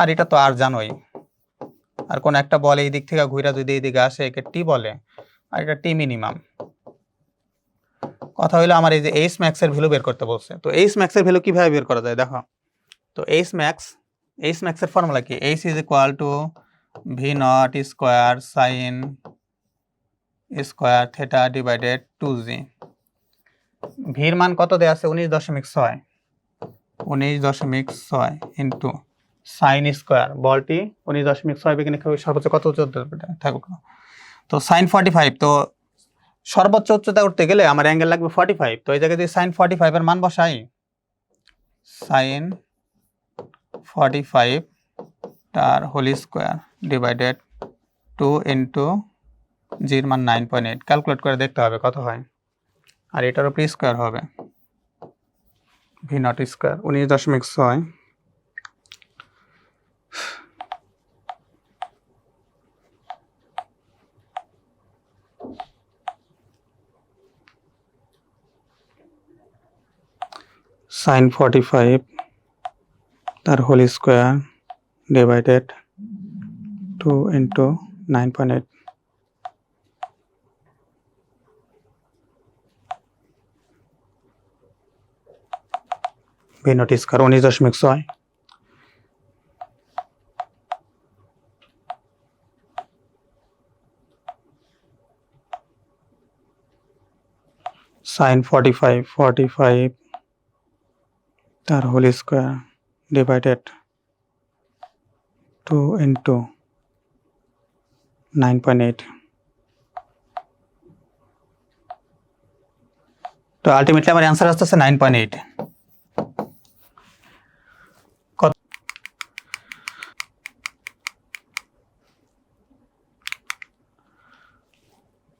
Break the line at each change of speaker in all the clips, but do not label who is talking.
আর এটা তো আর জানোই, আর কোন একটা বল এই দিক থেকে ঘুরে যদি এইদিকে আসে একে টি বলে, আর এটা টি মিনিমাম। কথা হইলো আমার এই যে এইচ ম্যাক্স এর ভ্যালু বের করতে বলছে। তো এইচ ম্যাক্স এর ভ্যালু কিভাবে বের করা যায় দেখো। তো এইচ ম্যাক্স এর ফর্মুলা কি? H is equal to V naught square sine square theta divided 2g। ভির মান কত দেওয়া আছে? 19.6 ইন্টু সাইন স্কোয়ার, বলটি 19.6 বেগে সর্বোচ্চ কত উচ্চতা থাকবে? তো সাইন 45, তো সর্বোচ্চ উচ্চতা উঠতে গেলে আমার অ্যাঙ্গেল লাগবে 45। তো এই জায়গায় যদি সাইন 45 এর মান বসাই, সাইন 45 তার হোল স্কোয়ার ডিভাইডেড 2 ইন্টু জির মান 9.8, ক্যালকুলেট করে দেখতে হবে কত হয়। আর এটার উপরে স্কোয়ার হবে, ভি নট স্কোয়ার 19.6 সাইন 45 তার whole square divided 2 into 9.8। V naught square 19.6। Sine 45 তার হোল স্কোয়ার ডিভাইডেড 2 ইন্টু 9.8। তো আলটিমেটলি আমার অ্যান্সার আসতেছে 9.8।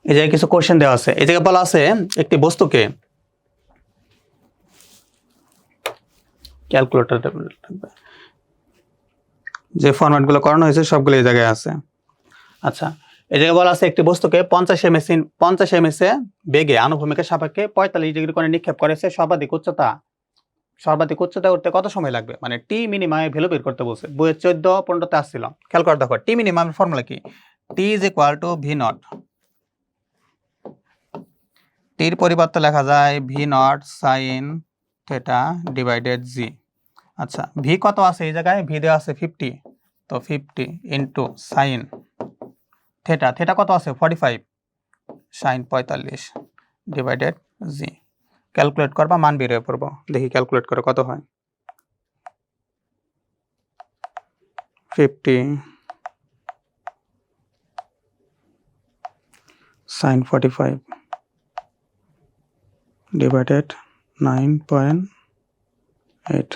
এই জায়গায় কিছু কোশ্চেন দেওয়া আছে। এই জায়গায় বলা আছে একটি বস্তুকে ক্যালকুলেটর যে ফরম্যাটগুলো করানো হয়েছে সবগুলো এই জায়গায় আছে। আচ্ছা, এই জায়গায় বলা আছে একটি বস্তুকে 50 ms বেগে আনুভূমিকের সাপেক্ষে 45 ডিগ্রি কোণে নিক্ষেপ করেছে। সর্বাধিক উচ্চতা উঠতে কত সময় লাগবে? মানে টি মিনিমামের ভ্যালু বের করতে বলছে। বইয়ের 14-15তে আসছিল। খেয়াল করে দেখো, টি মিনিমামের ফর্মুলা কি? T is equal to V naught, টির পরিবর্তে লেখা যায় v naught sine theta divided g. আচ্ছা, ভি কত আছে এই জায়গায়? ভি দেওয়া আছে 50, তো 50 ইন্টু সাইন থিটা কত আছে? 45, সাইন 45 ডিভাইডেড জি। ক্যালকুলেট করবা, মান বের হয়ে পড়বো। দেখি ক্যালকুলেট করে কত হয়। 50 সাইন 45 ডিভাইডেড 9.8।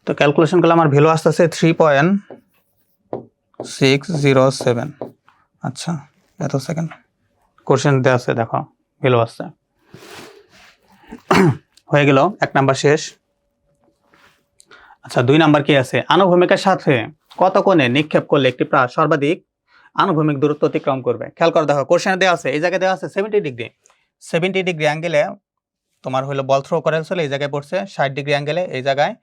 তো ক্যালকুলেশন করলে আমার ভ্যালু আসতেছে 3.607। আচ্ছা, এত সেকেন্ড কোশ্চেন দেওয়া আছে, দেখো ভ্যালু আসছে। হয়ে গেল 1 নাম্বার শেষ। আচ্ছা, 2 নাম্বার কি আছে? আনুভূমিকের সাথে কত কোণে নিক্ষেপ করলে একটি প্রাস সর্বাধিক আনুভূমিক দূরত্ব অতিক্রম করবে? খেয়াল করে দেখো, কোশ্চেনে দেওয়া আছে এই জায়গায় দেওয়া আছে 70 ডিগ্রি অ্যাঙ্গেলে তোমার হলো বল থ্রো করা হয়েছিল, এই জায়গায় পড়ছে 60 ডিগ্রি অ্যাঙ্গেলে এই জায়গায়।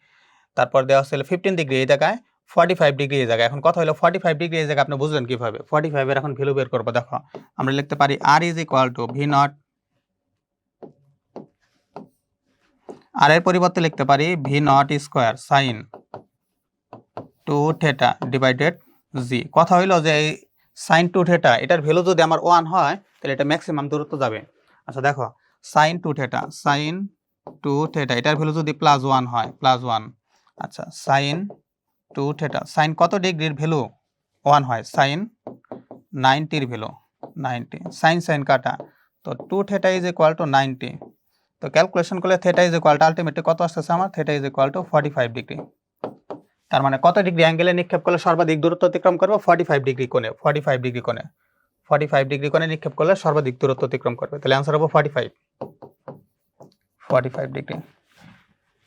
তারপর দেওয়া ছিল 15 ডিগ্রি এই জায়গায়, 45 ডিগ্রি এই জায়গায়। এখন কথা হলো 45 ডিগ্রি এই জায়গায় আপনি বুঝলেন কিভাবে? 45 এর এখন ভ্যালু বের করবো। দেখো, আমরা লিখতে পারি R is equal to V naught, R এর পরিবর্তে লিখতে পারি v naught square sine 2 theta divided g. কথা হইলো যে এই সাইন 2 থিটা এটার ভ্যালু যদি আমার 1 হয় তাহলে এটা ম্যাক্সিমাম দূরত্ব যাবে। আচ্ছা দেখো, সাইন 2 থিটা এটার ভ্যালু যদি +1 হয়, +1। আচ্ছা, সাইন 2 থিটা, সাইন কত ডিগ্রির ভ্যালু 1 হয়? সাইন 90 ভ্যালু 90, সাইন কাটা। তো 2 থিটা ইজ ইকুয়াল টু 90। তো ক্যালকুলেশন করলে theta is equal two ultimately কত আসতেছে আমার? Theta is equal to 45 degree. তার মানে কত ডিগ্রি অ্যাঙ্গেলে নিক্ষেপ করলে সর্বাধিক দূরত্ব অতিক্রম করবে? 45 ডিগ্রি কোণে। 45 ডিগ্রি কোণে নিক্ষেপ করলে সর্বাধিক দূরত্ব অতিক্রম করবে। তাহলে অ্যান্সার হবে 45 ডিগ্রি।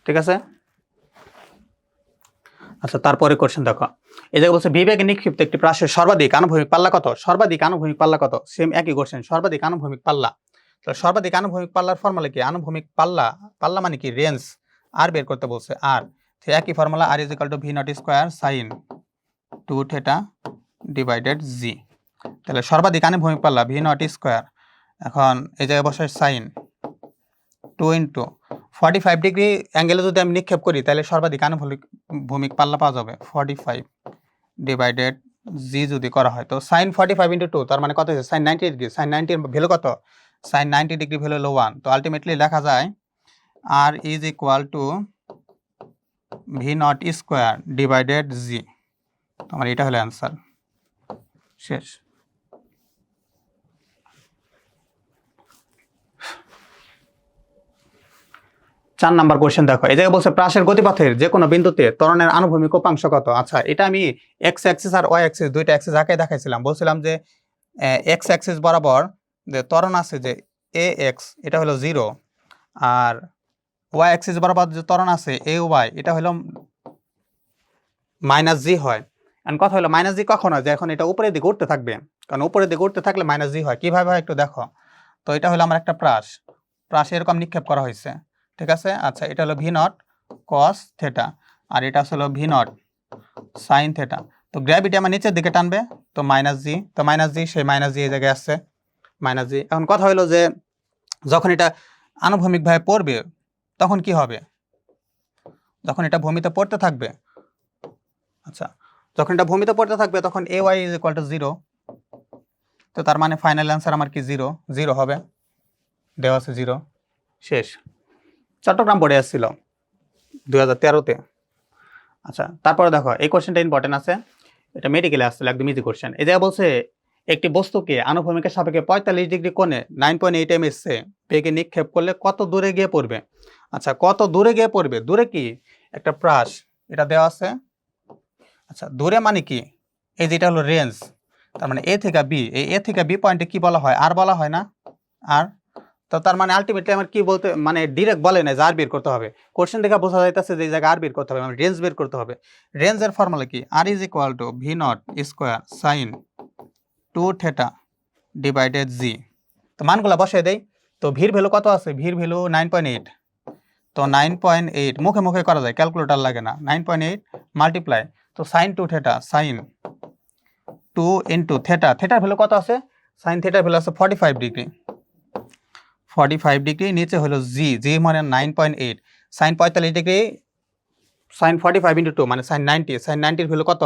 ঠিক আছে। আচ্ছা, তারপরে কোশ্চেন দেখো, এই জায়গায় বলছে বিবেগে নিক্ষিপ্ত একটি প্রাসের সর্বাধিক আনুভূমিক পাল্লা কত? সেম একই কোশ্চেন, সর্বাধিক আনুভূমিক পাল্লা। তো সর্বাধিক আনুভূমিক পাল্লার ফর্মুলা কি? আনুভূমিক পাল্লা মানে কি? রেঞ্জ। আর বের করতে বলছে আর। একই formula R is equal to V naught square sine 2 theta divided g. তাহলে সর্বাধিক আনুভূমিক পাল্লা ভি নট স্কোয়ার, এখন এই জায়গায় বসে সাইন 2 ইন্টু 45 ডিগ্রি অ্যাঙ্গেলে যদি আমি নিক্ষেপ করি তাহলে সর্বাধিক আনুভূমিক পাল্লা পাওয়া যাবে 45 ডিভাইডেড জি যদি করা হয়। তো সাইন 45 ইন্টু 2 তার মানে কত হচ্ছে সাইন 90 ডিগ্রি। সাইন 90 ভ্যালু কত? সাইন 90 ডিগ্রি ভ্যালু হলো 1। তো আলটিমেটলি লেখা যায় R is equal to V naught square divided g. তোমার এটা হলো অ্যান্সার। শেষ। 4 নাম্বার কোশ্চেন দেখো, এই জায়গায় বলছে প্রাসের গতিপথের যে কোনো বিন্দুতে ত্বরণের আনুভূমিক উপাংশ কত। আচ্ছা, এটা আমি এক্স অ্যাক্সিস আর ওয়াই অ্যাক্সিস দুইটা অ্যাক্সিস আঁকে দেখাইছিলাম। বলছিলাম যে এক্স অ্যাক্সিস বরাবর যে ত্বরণ আছে যে এ এক্স, এটা হলো 0, আর ওয়াই অ্যাক্সিস বরাবর যে ত্বরণ আছে এ ওয়াই, এটা হলো মাইনাস জি হয়। এখন কথা হলো মাইনাস জি কখন হয়? যে এখন এটা উপরের দিকে উঠতে থাকবে, কারণ উপরের দিকে উঠতে থাকলে মাইনাস জি হয়। কীভাবে হয় একটু দেখো। তো এটা হলো আমার একটা প্রাস এরকম নিক্ষেপ করা হয়েছে, ঠিক আছে। আচ্ছা, এটা হলো ভি নট কস থেটা, আর এটা হলো ভি নট সাইন থেটা। তো গ্র্যাভিটি আমার নিচের দিকে টানবে, তো মাইনাস জি, তো মাইনাস জি, সেই মাইনাস জি এই জায়গায় আসছে মাইনাস জি। এখন কথা হলো যে যখন এটা আনুভূমিকভাবে পড়বে তখন কি হবে? যখন এটা ভূমিতে পড়তে থাকবে, আচ্ছা, যখন এটা ভূমিতে পড়তে থাকবে তখন A Y is equal two 0। তো তার মানে ফাইনাল অ্যান্সার আমার কি 0 হবে, দেওয়া আছে 0। শেষ। চট্টগ্রাম বোর্ডে আসছিল 2013-তে। আচ্ছা, তারপরে দেখো এই কোশ্চেনটা ইম্পর্টেন্ট আছে, এটা মেডিকেলে আসছিল, একদম ইজি কোশ্চেন। এই জায়গায় বলছে একটি বস্তুকে আনুভূমিকের সাপেক্ষে 45 ডিগ্রি কোণে 9.8 এমএস বেগে নিক্ষেপ করলে কত দূরে গিয়ে পড়বে। আচ্ছা, কত দূরে গিয়ে পড়বে? দূরে কি একটা প্রাস, এটা দেওয়া আছে। আচ্ছা, দূরে মানে কি? এই যেটা হলো রেঞ্জ, তার মানে এ থেকে বি, এই এ থেকে বি পয়েন্টে কি বলা হয়? আর বলা হয় না? আর তো তার মানে আলটিমেটলি আমার কি বলতে, মানে ডিরেক্ট বলে না যে আর বের করতে হবে। কোশ্চেন দেখে বোঝা যাইতেছে যে এই জায়গায় আর বের করতে হবে, মানে রেঞ্জ বের করতে হবে। রেঞ্জের ফর্মুলা কি? R is equal to V naught square sine 2 theta divided g. তো মানগুলো বসাই দেই। তো ভির ভ্যালু কত আছে? ভির ভ্যালু 9.8। তো 9.8 মুখে মুখে করা যায়, ক্যালকুলেটর লাগে না। 9.8 মাল্টিপ্লাই, তো sine 2 theta, sine 2 into theta, থেটার ভ্যালু কত আছে? সাইন থেটার ভ্যালু আছে 45 ডিগ্রি। 45 ডিগ্রি, নিচে হলো জি, জি মানে 9.8, সাইন 45 ডিগ্রি, সাইন 45 ইন্টু 2 মানে সাইন 90, সাইন 90-র ভ্যালু কত?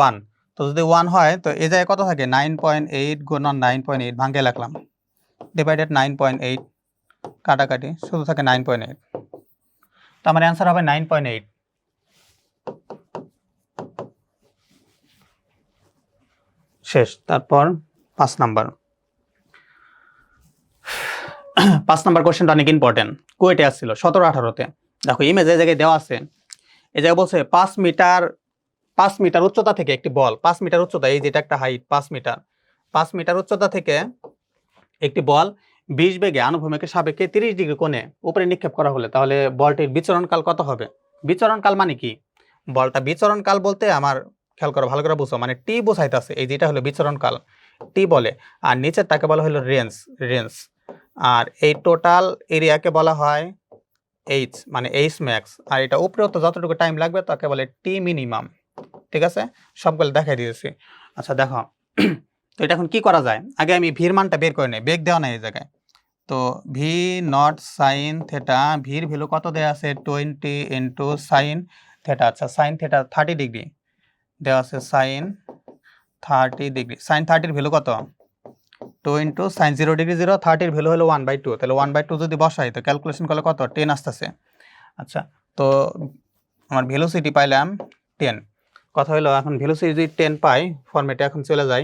1। তো যদি 1 হয় তো এই জায়গায় কত থাকে? 9.8 গুণন 9.8 ভাঙে রাখলাম, ডিভাইডেড 9.8, কাটাকাটি, শুধু থাকে 9.8। তো আমার অ্যান্সার হবে 9.8। শেষ। তারপর 5 নাম্বার কোশ্চেনটা অনেক ইম্পর্টেন্ট, কুয়েটে আসছিল 17-18-তে। দেখো ইমেজ এই জায়গায় দেওয়া আছে, এই জায়গায় বলছে 5 মিটার উচ্চতা থেকে একটি বল, 5 মিটার উচ্চতা, এই যেটা একটা হাইট 5 মিটার উচ্চতা থেকে একটি বল 20 বেগে আনুভূমিকের সাপেক্ষে 30 ডিগ্রি কোণে উপরে নিক্ষেপ করা হলে তাহলে বলটির বিচরণকাল কত হবে? বিচরণকাল মানে কি? বলটা বিচরণকাল বলতে আমার খেয়াল করো, ভালো করে বুঝো, মানে টি বোঝাইতেছে, এই যেটা হলো বিচরণকাল, টি বলে। আর নিচের তাকে বলা হলো রেঞ্জ। আর এই টোটাল এরিয়াকে বলা হয় এইচ, মানে এইচ ম্যাক্স। আর এটা উপরে তো যতটুকু টাইম লাগবে তাকে বলে টি মিনিমাম। ঠিক আছে, সবগুলো দেখাই দিয়েছি। আচ্ছা দেখো, তো এটা এখন কি করা যায়? আগে আমি ভির মানটা বের করে নেই, বেগ দেওয়া নাই এই জায়গায়। তো ভি নট সাইন থেটা, ভির ভ্যালু কত দেওয়া আছে? 20 ইন্টু সাইন থেটা। আচ্ছা, সাইন থেটা 30 ডিগ্রি দেওয়া আছে, সাইন 30 ডিগ্রি, সাইন 30-র ভ্যালু কত? 2 ইন্টু সাইন 0 ডিগ্রি 0, 30-র ভ্যালু হলো 1/2। তাহলে 1/2 যদি বসাই তো ক্যালকুলেশন করলে কত? 10 আসতেছে। আচ্ছা, তো আমার ভেলোসিটি পাইলাম 10। কথা হলো এখন ভেলোসিটি যদি 10 পাই, ফর্মেটে এখন চলে যাই।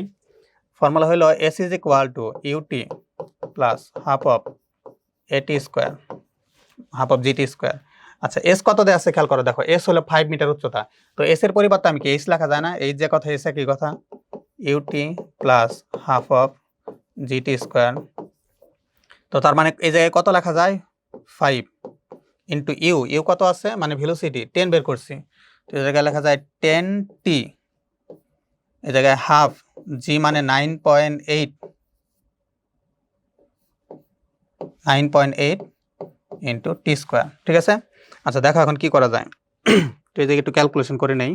ফর্মুলা হলো S is equal to u t plus half of a t square, half of GT square. আচ্ছা, এস কত দেওয়া আছে খেয়াল করো, দেখো এস হলো 5 মিটার উচ্চতা। তো এস এর পরিবর্তে আমি কি এইচ লেখা যায় না? এই যে কথা, এস একই কথা, UT plus half of GT square. তো তার মানে এই জায়গায় কত লেখা যায়? 5 ইন্টু ইউ কত আছে? মানে ভেলোসিটি 10 বের করছি, তো এই জায়গায় লেখা যায় 10t, এই জায়গায় হাফ, জি মানে 9.8 ইন্টু টি স্কোয়ার। ঠিক আছে, আচ্ছা দেখো এখন কি করা যায়। তো এই জায়গায় একটু ক্যালকুলেশন করে নেই।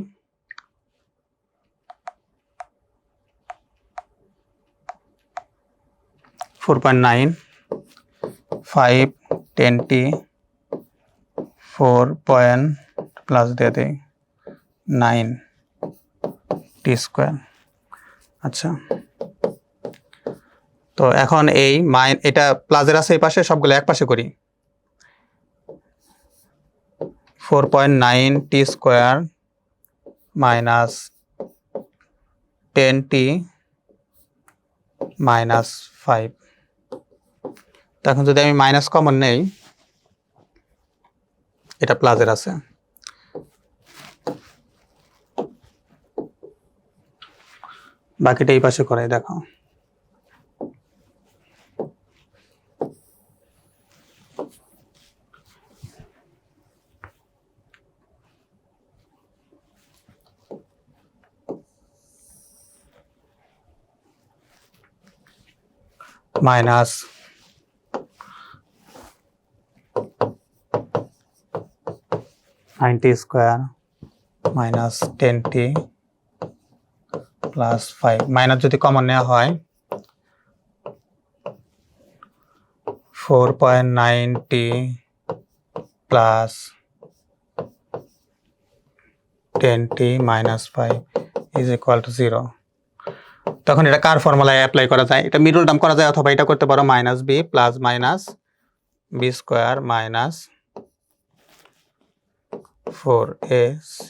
ফোর 5 10t 4 পয়েন্ট প্লাস দিয়ে দেই 9t স্কোয়ার। আচ্ছা, তো এখন এই এটা প্লাসের আছে এই পাশে, সবগুলো এক পাশে করি। 4.9t square minus 10t minus 5। তো এখন যদি আমি মাইনাস কমন নেই, এটা প্লাসের আছে, বাকিটা এই পাশে করাই। দেখো minus 90 square minus 10t plus 5। Minus যদি কমন নেওয়া হয় 4.9t plus 10t minus 5 is equal two 0। তখন এটা কার ফর্মুলায় অ্যাপ্লাই করা যায়? এটা মিডল টার্ম করা যায়, অথবা এটা করতে পারো minus B plus minus B square minus 4ac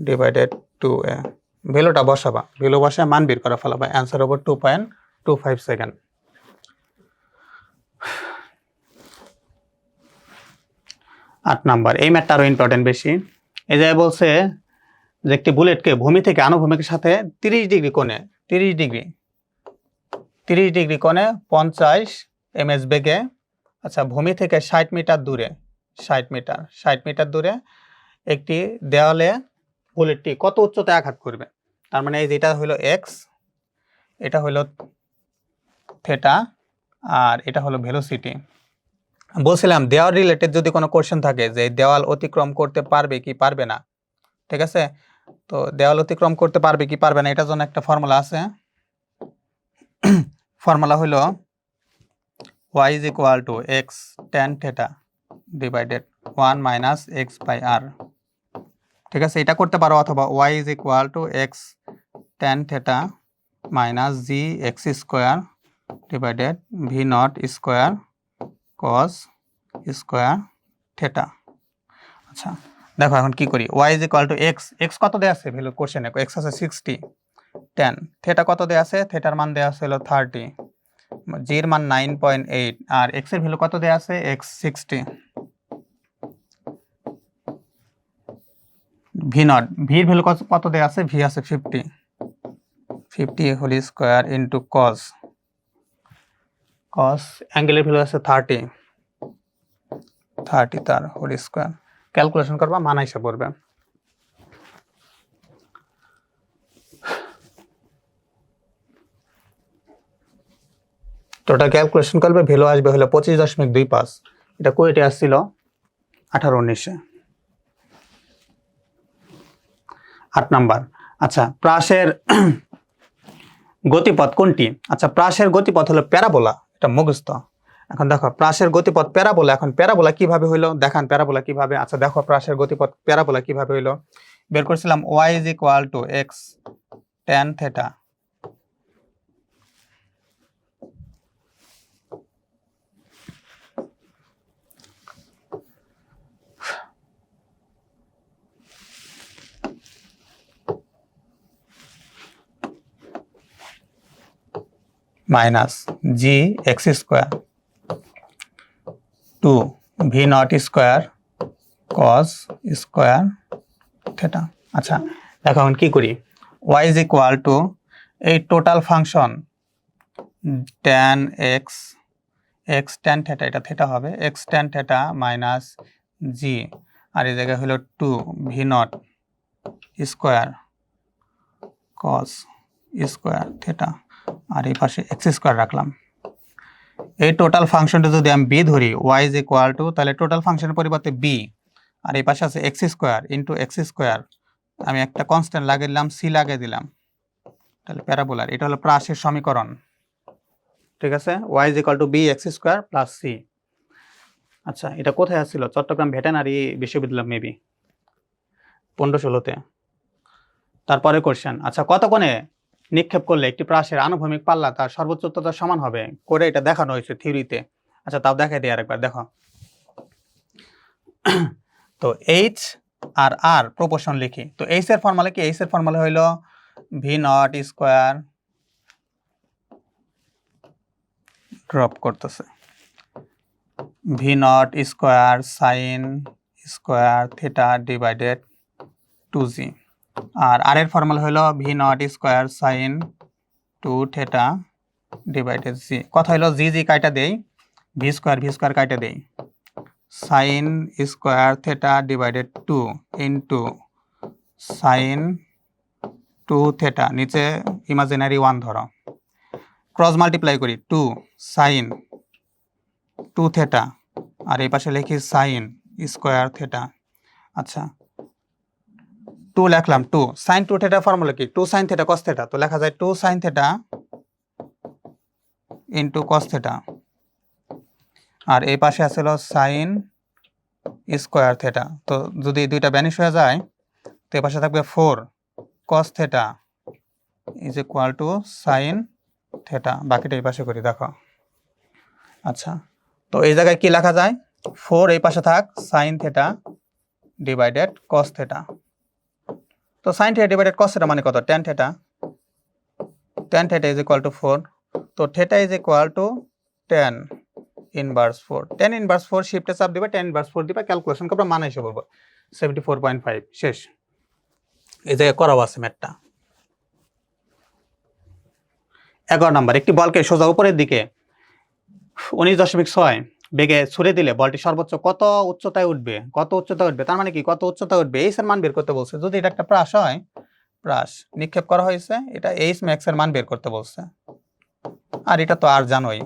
divided 2a। ভ্যালুটা বসাবা, ভ্যালু বসায় মান বের করা ফেলাবা। অ্যান্সার হবে 2.25 সেকেন্ড। 8 নাম্বার, এই ম্যাথটা আরো ইম্পর্টেন্ট বেশি। এই জায়গায় বলছে যে একটি বুলেটকে ভূমি থেকে আনুভূমিকের সাথে 30 ডিগ্রি কোণে 30 ডিগ্রি কোণে 50 ms বেগে, আচ্ছা ভূমি থেকে 60 মিটার দূরে 60 মিটার দূরে একটি দেওয়ালে বুলেটটি কত উচ্চতায় আঘাত করবে? তার মানে এই যেটা হলো এক্স, এটা হলো থেটা, আর এটা হলো ভেলোসিটি। বলছিলাম দেওয়াল রিলেটেড যদি কোনো কোশ্চেন থাকে যে দেওয়াল অতিক্রম করতে পারবে কি পারবে না, ঠিক আছে? তো দেওয়াল অতিক্রম করতে পারবে কি পারবে না, এটার জন্য একটা ফর্মুলা আছে। ফর্মুলা হলো y is equal to x tan theta divided 1 minus x by r। ঠিক আছে, এটা করতে পারো, অথবা y is equal to x tan theta minus g x square divided v naught square cos square theta। আচ্ছা দেখো এখন কি করি, y is equal to x, x কত দেয়া আছে ভ্যালু কোশ্চেনে, x আছে 60, tan theta কত দেয়া আছে, থিটার মান দেয়া আছে হলো 30, g এর মান 9.8, আর x এর ভ্যালু কত দেয়া আছে, x 60, v নট, v এর ভ্যালু কত দেয়া আছে, v আছে 50 হোল স্কয়ার ইনটু cos অ্যাঙ্গেলের ভ্যালু আছে 30 তার হোল স্কয়ার। ক্যালকুলেশন করবা, মান হিসাব করবে। টোটাল ক্যালকুলেশন করবে, ভ্যালু আসবে হলো 25.25। এটা কোয়েটে আসছিল 18-19-এ। 8 নাম্বার, আচ্ছা প্রাসের গতিপথ কোনটি? আচ্ছা প্রাসের গতিপথ হলো প্যারাবোলা, এটা মুখস্থ। এখন দেখো প্রাসের গতিপথ প্যারাবোলা, এখন প্যারাবোলা কিভাবে হইলো দেখান, প্যারাবোলা কিভাবে। আচ্ছা দেখো প্রাসের গতিপথ প্যারাবোলা কিভাবে হইলো, বের করছিলাম y is equal to x tan theta minus G X square to V naught square cos square theta. আচ্ছা দেখো এখন কি করি, y is equal to এই total function tan x tan theta, এটা থেটা হবে, x tan theta minus g, আর এই জায়গায় হলো 2 v naught square cos square theta, আর এই পাশে এক্স স্কোয়ার রাখলাম। এই টোটাল ফাংশনটা যদি আমি বি ধরি y is equal to, তাহলে টোটাল ফাংশনের পরিবর্তে বি, আর এই পাশে আছে x square into x square, আমি একটা কনস্ট্যান্ট লাগিয়ে দিলাম, সি লাগিয়ে দিলাম, তাহলে প্যারাবোলার। এটা হলো প্রাসের সমীকরণ, ঠিক আছে, Y is equal to B X square plus C. আচ্ছা, এটা কোথায় আসছিল? চট্টগ্রাম ভেটেনারি বিশ্ববিদ্যালয় মেবি 15-16-তে। তারপরে কোশ্চেন, আচ্ছা, কত কোণে নিক্ষেপ করলে একটি প্রাসের আনুভূমিক পাল্লা তার সর্বোচ্চ উচ্চতার সমান হবে করে এটা দেখানো হয়েছে থিওরিতে। আচ্ছা, তাও দেখাই দিই আরেকবার, দেখো। তো এইচ আর আর প্রপোর্শন লিখি। তো এইচ এর ফর্মুলা কি? এইচ এর ফর্মুলা হইল ভি নট স্কোয়ার, ড্রপ করতেছে, v naught square sine square theta divided 2g। আর আর এর ফর্মুলা হলো v naught square sine 2 theta divided g. কথা হলো জি জি কাইটা দেই, ভি স্কোয়ার কাইটা দেই, sign square theta divided 2 into sign 2 theta, নিচে ইমাজিনারি 1 ধরো, ক্রস মাল্টিপ্লাই করি 2 সাইন 2 থিটা, আর এই পাশে লিখি সাইন স্কোয়ার থিটা। আচ্ছা, 2 লিখলাম, 2 সাইন 2 থিটা ফর্মুলা কি? 2 সাইন থিটা কস থিটা, তো লেখা যায় 2 sine theta into cos theta. আর এই পাশে আছে হলো সাইন স্কোয়ার থিটা, তো যদি দুইটা ব্যানিশ হয়ে যায় তো এই পাশে থাকবে 4 cos theta is equal to sine theta. বাকিটা এই পাশে করি, দেখো। আচ্ছা, তো এই জায়গায় কি লেখা যায়? 4 এই পাশে থাক sine theta divided cos theta. তো sine theta divided cos theta মানে কত? tan theta. tan theta is equal to 4, তো theta is equal to tan inverse 4। tan inverse 4 শিফটে চাপ দিবা, tan ইনভার্স 4 দিবা, ক্যালকুলেশন করবা, মান এসে বলবো 74.5। শেষ। এই জায়গায় করাও আছে ম্যাথটা। 11 নম্বর, একটি বলকে সোজা উপরের দিকে 19.6 বেগে ছুড়ে দিলে বলটি সর্বোচ্চ কত উচ্চতায় উঠবে? কত উচ্চতায় উঠবে তার মানে কি? কত উচ্চতায় উঠবে এইচ এর মান বের করতে বলছে। যদি এটা একটা প্রাস হয়, প্রাস নিক্ষেপ করা হয়েছে, এটা এইচ ম্যাক্স এর মান বের করতে বলছে। আর এটা তো আর জানোই,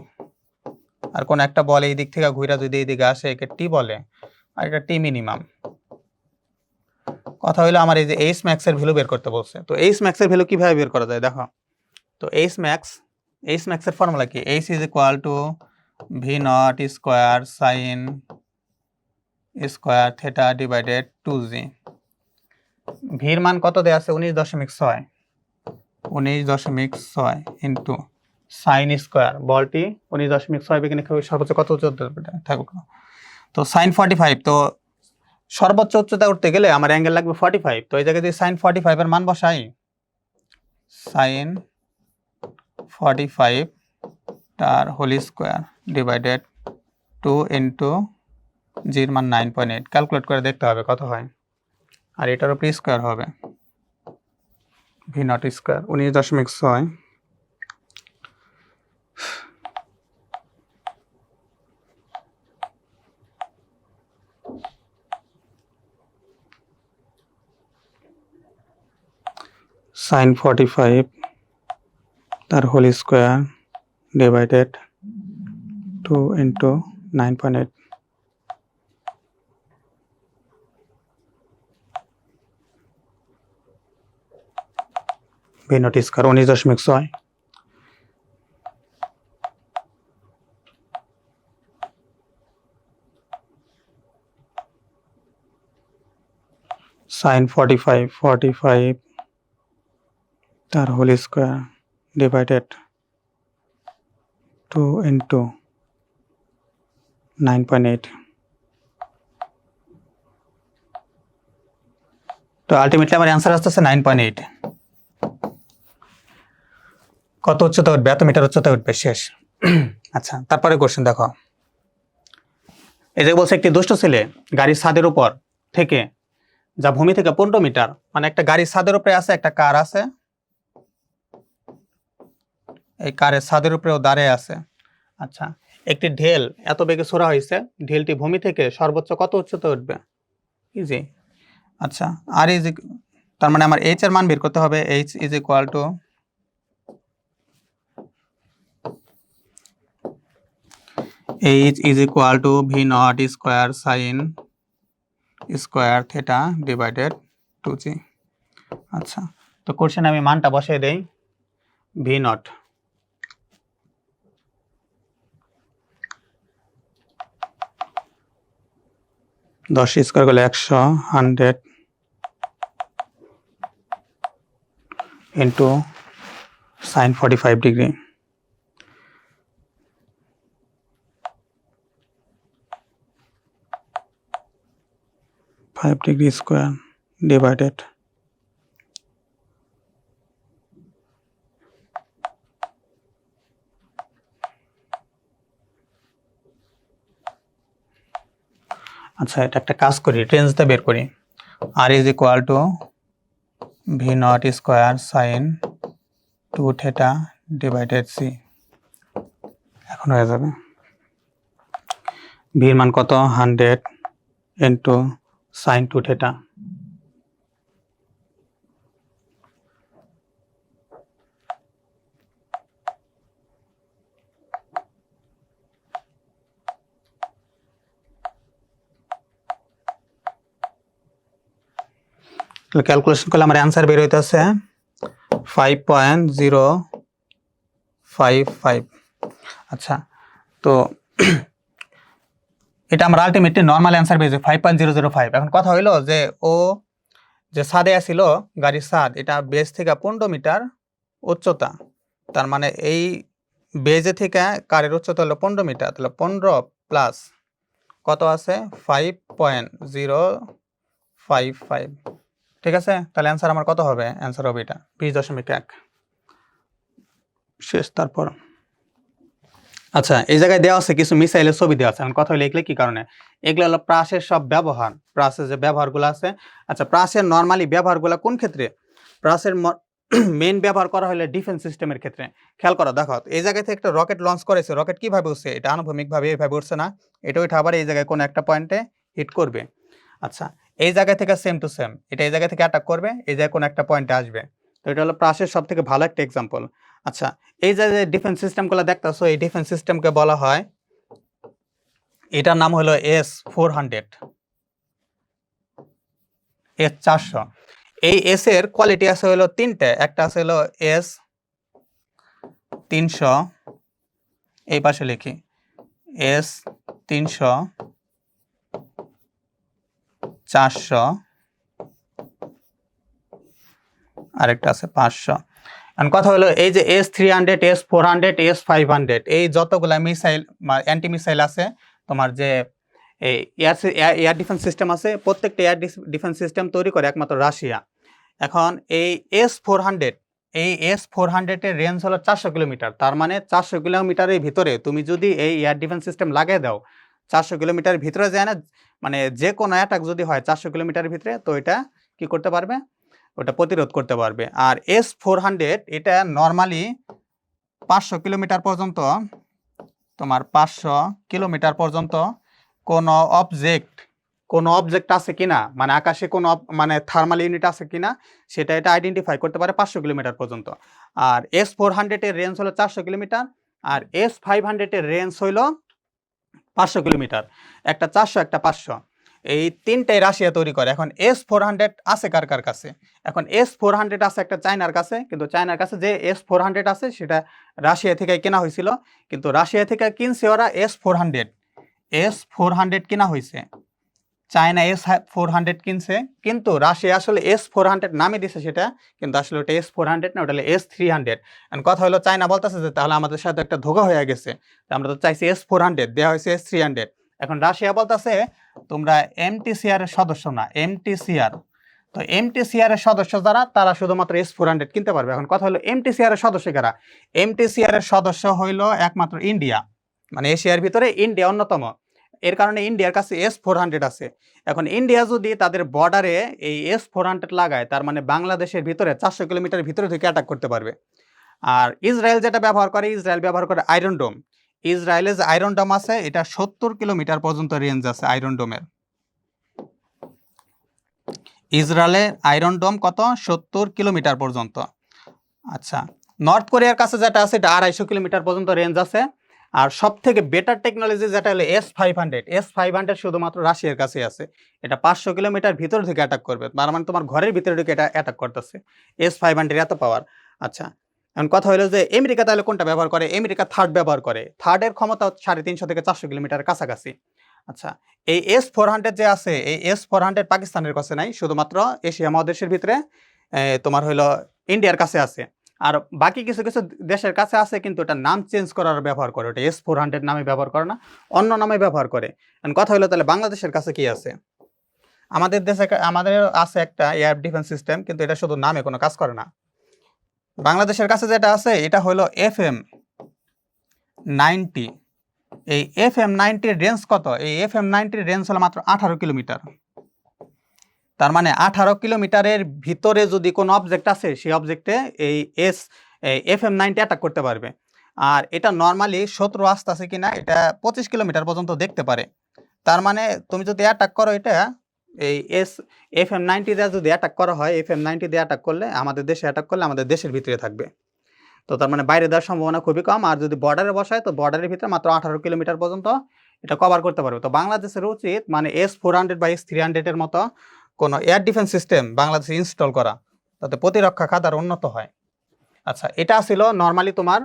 আর কোন একটা বল এই দিক থেকে ঘুরে যদি এই দিকে আসে একে টি বলে, আর এটা টি মিনিমাম। কথা হইলো আমার এই যে এইচ ম্যাক্স এর ভ্যালু বের করতে বলছে। তো এইচ ম্যাক্স এর ভ্যালু কিভাবে বের করা যায় দেখো। তো এইচ ম্যাক্স এর ফর্মুলা কি? H is equal to V naught square sine square theta divided 2g। ভির মান কত দেয়া আছে? 19.6, 19.6 ইন্টু সাইন স্কোয়ার, বলটি 19.6 বেগে নিক্ষেপ সর্বোচ্চ কত উচ্চতা থাকবে? তো সাইন 45, তো সর্বোচ্চ উচ্চতা উঠতে গেলে আমার অ্যাঙ্গেল লাগবে 45, তো এই জায়গায় যদি সাইন 45 এর মান বসাই, সাইন 45 তার হোল স্কোয়ার ডিভাইডেড 2 ইন্টু জির মান 9.8, ক্যালকুলেট করে দেখতে হবে কত হয়। আর এটার উপরে স্কোয়ার হবে, ভি নট স্কোয়ার 19.6 সাইন 45 তার whole square divided 2 into 9.8। V naught square 19.6। Sine 45 তার হোল স্কোয়ার ডিভাইডেড 2 ইন্টু 9.8। তো আলটিমেটলি আমার অ্যান্সার আসতেছে 9.8। কত উচ্চতা উঠবে? এত মিটার উচ্চতা উঠবে। শেষ। আচ্ছা, তারপরে কোশ্চেন দেখো। এই যে বলছে একটি দুষ্ট ছেলে গাড়ির ছাদের উপর থেকে, যা ভূমি থেকে 15 মিটার, মানে একটা গাড়ির ছাদের উপরে আছে, একটা কার আছে, এই কারের ছাদের উপরেও দাঁড়িয়ে আছে। আচ্ছা, একটি ঢেল এত বেগে ছোড়া হয়েছে, ঢেলটি ভূমি থেকে সর্বোচ্চ কত উচ্চতা উঠবে? ইজি। আচ্ছা, আর ইজ, তার মানে আমার এইচ এর মান বের করতে হবে। H is equal to V naught square sine square theta divided 2g। আচ্ছা, তো কোশ্চেন আমি মানটা বসিয়ে দেই। ভি নট দশ স্কোয়ার করলে 100, 100 into sine 45 degree, 5 degree square divided আচ্ছা, এটা একটা কাজ করি, রেঞ্জটা বের করি। R is equal to V naught square sine 2 theta divided c. এখন হয়ে যাবে ভির মান কত, 100 ইন্টু সাইন 2 থেটা। ক্যালকুলেশন করলে আমার অ্যান্সার বের হইতেছে 5.055। আচ্ছা, তো এটা আমার আলটিমেটলি নর্মাল অ্যান্সার পেয়েছে 5.005। এখন কথা হইলো যে ও যে ছাদে আসছিল, গাড়ির ছাদ, এটা বেজ থেকে 15 মিটার উচ্চতা, তার মানে এই বেজে থেকে কারের উচ্চতা হলো 15 মিটার, তাহলে 15 প্লাস কত আছে 5.055। ঠিক আছে, তাহলে অ্যান্সার আমার কত হবে? অ্যান্সার হবে এটা 20.1 শেষ। তারপর আচ্ছা, এই জায়গায় দেওয়া আছে কিছু মিসাইলের ছবি দেওয়া আছে। এখন কথা হলো এগুলো কি কারণে? এগুলো হলো প্রাসের সব ব্যবহার, প্রাসের যে ব্যবহারগুলো আছে। আচ্ছা, প্রাসের নর্মালি ব্যবহারগুলো কোন ক্ষেত্রে? প্রাসের মেইন ব্যবহার করা হলে ডিফেন্স সিস্টেমের ক্ষেত্রে। খেয়াল করো, দেখো এই জায়গা থেকে একটা রকেট লঞ্চ করেছে, রকেট কিভাবে উঠছে? এটা আনুভূমিকভাবে এইভাবে উঠছে না, এটা ওইটা আবার এই জায়গায় কোনো একটা পয়েন্টে হিট করবে। আচ্ছা, এই জায়গা থেকে সেম টু সেম এটা এই জায়গা থেকে অ্যাটাক করবে, এই জায়গায় কোনো একটা পয়েন্টে আসবে। তো এটা হলো প্রাসের সব থেকে ভালো একটা এক্সাম্পল। আচ্ছা, এই যে ডিফেন্স সিস্টেমগুলো দেখতেছো, এই ডিফেন্স সিস্টেমকে বলা হয়, এটার নাম হলো S-400, S-400। এই এস এর কোয়ালিটি আছে হলো তিনটে, একটা আছে হলো S-300, এই পাশে লিখি S-300, 400, আরেকটা আছে 500। কথা হলো এই যে S-300, S-400, S-500, এই যতগুলা মিসাইল অ্যান্টি মিসাইল আছে তোমার, যে এই এয়ার ডিফেন্স সিস্টেম আছে, প্রত্যেকটা এয়ার ডিফেন্স সিস্টেম তৈরি করে একমাত্র রাশিয়া। এখন এই S-400, এই S-400 এর রেঞ্জ হলো 400 কিলোমিটার। তার মানে 400 কিলোমিটারের ভিতরে তুমি যদি এই এয়ার ডিফেন্স সিস্টেম লাগিয়ে দাও, 400 কিলোমিটারের ভিতরে যায় না, মানে যে কোনো অ্যাটাক যদি হয় 400 কিলোমিটারের ভিতরে, তো এটা কি করতে পারবে? ওটা প্রতিরোধ করতে পারবে। আর S-400 এটা নর্মালি 500 কিলোমিটার পর্যন্ত, তোমার 500 কিলোমিটার পর্যন্ত কোনো অবজেক্ট আছে কিনা, মানে আকাশে কোনো মানে থার্মাল ইউনিট আছে কিনা, সেটা এটা আইডেন্টিফাই করতে পারে 500 কিলোমিটার পর্যন্ত। আর S-400 এর রেঞ্জ হলো 400 কিলোমিটার, আর S-500 এর রেঞ্জ হইলো 500 কিলোমিটার। একটা 400, একটা 500, এই তিনটাই রাশিয়া তৈরি করে। এখন S-400 আছে কার কার কাছে? এখন S-400 আছে একটা চায়নার কাছে, কিন্তু চায়নার কাছে যে S-400 আছে সেটা রাশিয়া থেকে কেনা হয়েছিল, কিন্তু রাশিয়া থেকে কিনছে ওরা S-400 কেনা হয়েছে, চায়না S-400 কিনছে, কিন্তু রাশিয়া আসলে S-400 নামে দিছে সেটা, কিন্তু আসলে ওটা S-400 না, ওটা হলো S-300। এখন কথা হলো চায়না বলতেছে যে তাহলে আমাদের সাথে একটা ধোঁকা হয়ে গেছে, আমরা তো চাইছি S-400, দেওয়া হয়েছে S-300। এখন রাশিয়া বলতেছে তোমরা MTCR এর সদস্য না, MTCR, তো MTCR এর সদস্য যারা, তারা শুধুমাত্র S-400 কিনতে পারবে। এখন কথা হলো MTCR এর সদস্য কারা? MTCR এর সদস্য হইল একমাত্র ইন্ডিয়া, মানে এশিয়ার ভিতরে ইন্ডিয়া অন্যতম। এর কারণে ইন্ডিয়ার কাছে S-400 আছে। এখন ইন্ডিয়া যদি তাদের বর্ডারে এই S-400 লাগায়, তার মানে বাংলাদেশের ভিতরে 400 কিলোমিটার ভিতরে থেকে অ্যাটাক করতে পারবে। আর ইসরায়েল যেটা ব্যবহার করে, ইসরায়েল ব্যবহার করে আয়রন ডোম। ইসরায়েলের যে আয়রন ডোম আছে, এটা 70 কিলোমিটার পর্যন্ত রেঞ্জ আছে আয়রন ডোমের। ইসরায়েলের আয়রন ডোম কত? 70 কিলোমিটার পর্যন্ত। আচ্ছা, নর্থ কোরিয়ার কাছে যেটা আছে, এটা 250 কিলোমিটার পর্যন্ত রেঞ্জ আছে। আর সব থেকে বেটার টেকনোলজি যেটা হলো S500 শুধুমাত্র রাশিয়ার কাছে আছে। এটা 500 কিলোমিটার ভিতর থেকে অ্যাটাক করবে, তার মানে তোমার ঘরের ভিতরে ঢুকে এটা অ্যাটাক করতেছে। S500 এত পাওয়ার। আচ্ছা, এখন কথা হলো যে আমেরিকা তাহলে কোনটা ব্যবহার করে? আমেরিকা থার্ড ব্যবহার করে। থার্ডের ক্ষমতা 350 থেকে 400 কিলোমিটার কাছাকাছি। আচ্ছা, এই S400 যে আছে, এই S400 পাকিস্তানের কাছে নাই, শুধুমাত্র এশিয়া মহাদেশের ভিতরে তোমার হলো ইন্ডিয়ার কাছে আছে। আর বাকি কিছু কিছু দেশের কাছে আছে, কিন্তু এটা নাম চেঞ্জ করার ব্যবহার করে, ওটা S400 নামে ব্যবহার করে না, অন্য নামে ব্যবহার করে। এখন কথা হলো তাহলে বাংলাদেশের কাছে কি আছে? আমাদের দেশে আমাদের আছে একটা এয়ার ডিফেন্স সিস্টেম, কিন্তু এটা শুধু নামে কোনো কাজ করে না। বাংলাদেশের কাছে যেটা আছে এটা হলো FM90। এই FM90 রেঞ্জ কত? এই FM90 রেঞ্জ হলো মাত্র 18 কিলোমিটার। তার মানে 18 কিলোমিটারের ভিতরে যদি কোনো অবজেক্ট আছে, সেই অবজেক্টে এই FM90 অ্যাটাক করতে পারবে। আর এটা নর্মালি শত্রু আসতেছে কিনা এটা 25 কিলোমিটার পর্যন্ত দেখতে পারে। তার মানে তুমি যদি অ্যাটাক করো, এটা এই FM90 দিয়ে যদি অ্যাটাক করা হয়, FM90 দিয়ে অ্যাটাক করলে, আমাদের দেশে অ্যাটাক করলে আমাদের দেশের ভিতরে থাকবে। তো তার মানে বাইরে দেওয়ার সম্ভাবনা খুবই কম। আর যদি বর্ডারে বসায়, তো বর্ডারের ভিতরে মাত্র 18 কিলোমিটার পর্যন্ত এটা কভার করতে পারবে। তো বাংলাদেশের উচিত মানে S400 বা S300 এর মতো কোনো এয়ার ডিফেন্স সিস্টেম বাংলাদেশে ইনস্টল করা, তাতে প্রতিরক্ষা খাত আর উন্নত হয়। আচ্ছা, এটা ছিল নর্মালি তোমার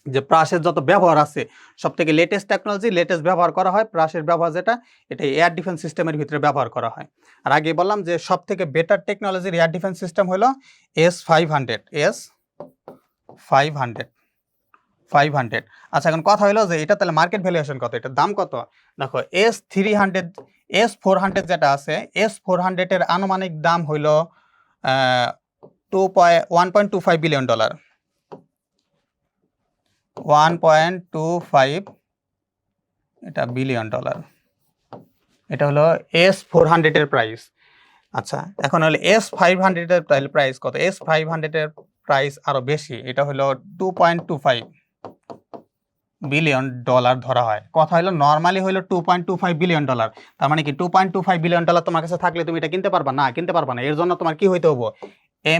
যে প্রাসের যত ব্যবহার আছে, সব থেকে লেটেস্ট টেকনোলজি, লেটেস্ট ব্যবহার করা হয় প্রাসের ব্যবহার, যেটা এটা এয়ার ডিফেন্স সিস্টেমের ভিতরে ব্যবহার করা হয়। আর আগে বললাম যে সব থেকে বেটার টেকনোলজির এয়ার ডিফেন্স সিস্টেম হলো S500। আচ্ছা, এখন কথা হলো যে এটা তাহলে মার্কেট ভ্যালুয়েশন কত, এটার দাম কত? দেখো, S400 যেটা আছে, S400 এর আনুমানিক দাম হইল $1.25 বিলিয়ন। 1.25 এটা বিলিয়ন ডলার। এটা হলো S400 এর প্রাইস। আচ্ছা, এখন হলো S500 এর প্রাইস কত? S500 এর প্রাইস আরো বেশি, এটা হলো $2.25 বিলিয়ন ধরা হয়। কথা হলো নর্মালি হলো $2.25 বিলিয়ন। তার মানে কি $2.25 বিলিয়ন তোমার কাছে থাকলে তুমি এটা কিনতে পারবা না? কিনতে পারবা না। এর জন্য তোমার কি হইতে হবে?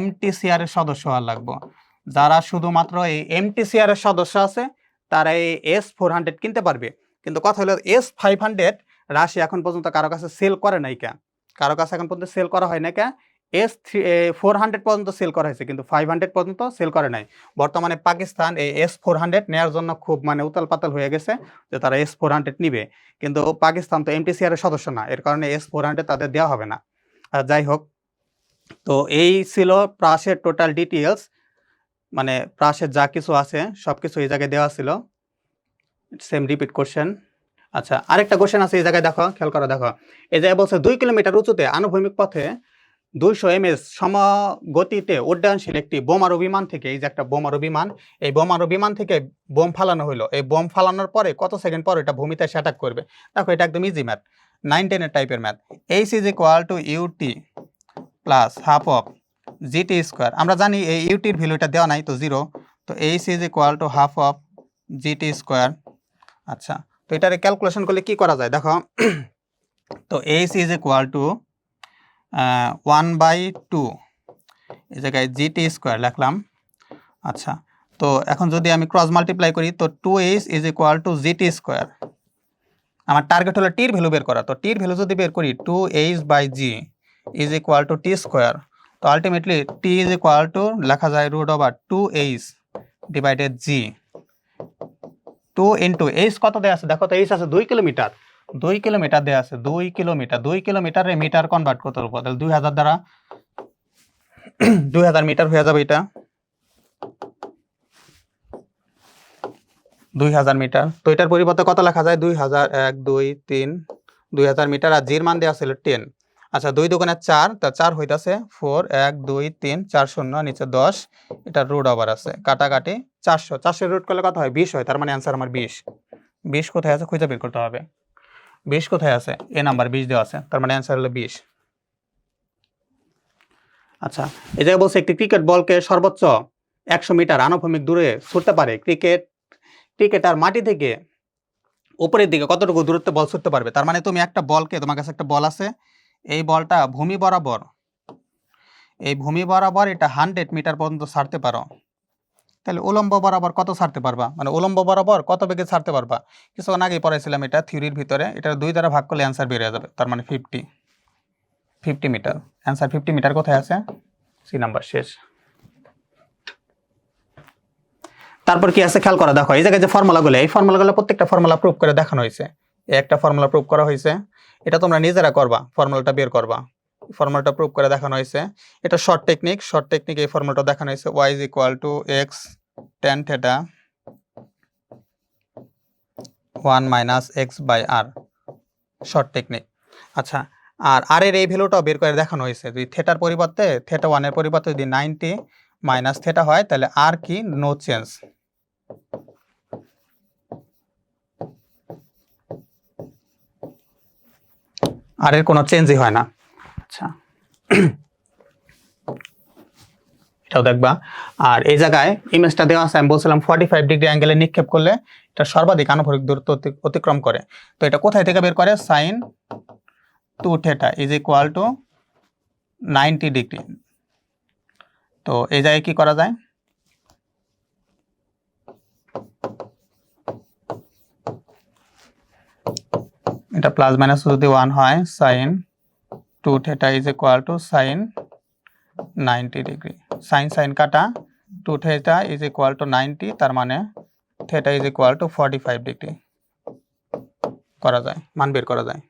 MTCR এর সদস্য হওয়ার লাগবে। যারা শুধুমাত্র এই MTCR এর সদস্য আছে, তারা এই S400 কিনতে পারবে। কিন্তু কথা হলো S500 রাশিয়া এখন পর্যন্ত কারো কাছে সেল করে নাই। কারো কাছে এখন পর্যন্ত সেল করা হয় না। S400 পর্যন্ত সেল করা হয়েছে, কিন্তু 500 পর্যন্ত সেল করে নাই। বর্তমানে পাকিস্তান এই S400 নেওয়ার জন্য খুব মানে উতাল পাতাল হয়ে গেছে যে তারা S400 নিবে, কিন্তু পাকিস্তান তো MTCR এর সদস্য না, এর কারণে S400 তাদের দেওয়া হবে না। যাই হোক, তো এই ছিল প্রাসের টোটাল ডিটেইলস, মানে প্রাসের যা কিছু আছে সব কিছু এই জায়গায় দেওয়া ছিল। Same repeat question. আচ্ছা, আরেকটা কোশ্চেন আছে এই জায়গায়, দেখো, খেয়াল করো, দেখো এই জায়গায় বলছে 2 কিলোমিটার উঁচুতে আনুভূমিক পথে 200 ms সমগতিতে উড্ডয়নশীল একটি বোমারু বিমান থেকে, এই যে একটা বোমারু বিমান, এই বোমারু বিমান থেকে বোম ফালানো হলো। এই বোম ফালানোর পরে কত সেকেন্ড পর এটা ভূমিতে এসে অ্যাটাক করবে? দেখো, এটা একদম ইজি ম্যাথ, 9-10 এর টাইপের math. H = UT plus half of GT square. আমরা জানি এই ইউটির ভ্যালুটা দেওয়া নাই, তো 0। তো H = half of GT square. আচ্ছা, তো এটারে ক্যালকুলেশন করলে কি করা যায় দেখো। তো H = 1/2, এই জায়গায় GT স্কোয়ার লিখলাম। আচ্ছা, তো এখন যদি আমি ক্রস মাল্টিপ্লাই করি, তো 2H = GT স্কোয়ার। আমার টার্গেট হলো টির ভ্যালু বের করা। তো টির ভ্যালু যদি বের করি, 2H/G = T স্কোয়ার। তো আলটিমেটলি T লেখা যায় √2H/G। 2 × H কত দেওয়া আছে দেখো, তো H আছে 2 কিলোমিটার। 2 কিলোমিটার দেওয়া আছে, 2 কিলোমিটার। 2 কিলোমিটারে মিটার কনভার্ট করতে হবে, তাহলে 2000 দ্বারা 2000 মিটার হয়ে যাবে। এটা 2000 মিটার। তো এটার পরিবর্তে কত লেখা যায়? 2000, 1 2 3, 2000 মিটার। আর জির মান দেওয়া ছিল 10। আচ্ছা, 2 দুগুণে 4, তা 4 হইতাছে 4, 1 2 3 4 0 নিচে 10, এটা রুট ওভার আছে, কাটাকাটি 400। 400 রুট করলে কত হয়? 20 হয়। তার মানে অ্যান্সার আমার 20। 20 কোথায় আছে খুঁজে বের করতে হবে। 20 কোথায় আছে? এ নাম্বার 20 দেওয়া আছে, তার মানে অ্যান্সার হলো 20। আচ্ছা, এই জায়গায় বলছে একটি ক্রিকেট বলকে সর্বোচ্চ 100 মিটার আনুভূমিক দূরে ছুটতে পারে। ক্রিকেটার মাটি থেকে উপরের দিকে কতটুকু দূরত্বে বল ছুটতে পারবে? তার মানে তুমি একটা বলকে, তোমার কাছে একটা বল আছে, এই বলটা ভূমি বরাবর এটা 100 মিটার পর্যন্ত ছাড়তে পারো, তাহলে উলম্ব বরাবর কত ছাড়তে পারবা, মানে উলম্ব বরাবর কত বেগে ছাড়তে পারবা। কিছুক্ষণ আগেই পড়াইছিলাম এটা থিওরির ভিতরে, এটা 2 দ্বারা ভাগ করলে অ্যান্সার বেরিয়ে যাবে, তার মানে 50 মিটার। অ্যান্সার 50 মিটার কোথায় আছে? সি নাম্বার শেষ। তারপর কি আছে খেয়াল করা, দেখো এই জায়গায় যে ফর্মুলাগুলো, এই ফর্মুলাগুলো প্রত্যেকটা ফর্মুলা প্রুভ করে দেখানো হয়েছে। একটা ফর্মুলা প্রুভ করা হয়েছে, এটা তোমরা নিজেরা করবা, ফর্মুলাটা বের করবা, ফর্মুলাটা প্রুভ করে দেখানো হয়েছে। এটা শর্ট টেকনিক এই ফর্মুলাটা দেখানো হয়েছে, y is equal to x tan theta 1 minus x by r, short technique. আচ্ছা, আর আর এর এই ভ্যালুটাও বের করে দেখানো হয়েছে, যদি থিটার পরিবর্তে থিটা 1 এর পরিবর্তে যদি 90 মাইনাস থিটা হয় তাহলে আর কি নো চেঞ্জ। আর এর কোনো চেঞ্জই হয় না। আচ্ছা, এটাও দেখবা। আর এই জায়গায় ইমেজটা দেওয়া আছে, আমি বলছিলাম 45 ডিগ্রি অ্যাঙ্গেলে নিক্ষেপ করলে এটা সর্বাধিক আনুভূমিক দূরত্ব অতিক্রম করে। তো এটা কোথায় থেকে বের করে? Sine 2 theta is equal to 90 degree. তো এই জায়গায় কি করা যায়? এটা প্লাস মাইনাস যদি 1 হয়, sine 2 theta is equal to sine 90 degree. Sine কাটা 2 থিটা ইজ ইকুয়াল টু 90, তার মানে theta is equal to 45 degree করা যায়, মান বের করা যায়।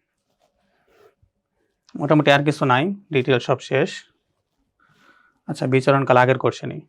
মোটামুটি আর কিছু নাই, ডিটেল সব শেষ। আচ্ছা, বিচরণকাল আগের কোশ্চেনই।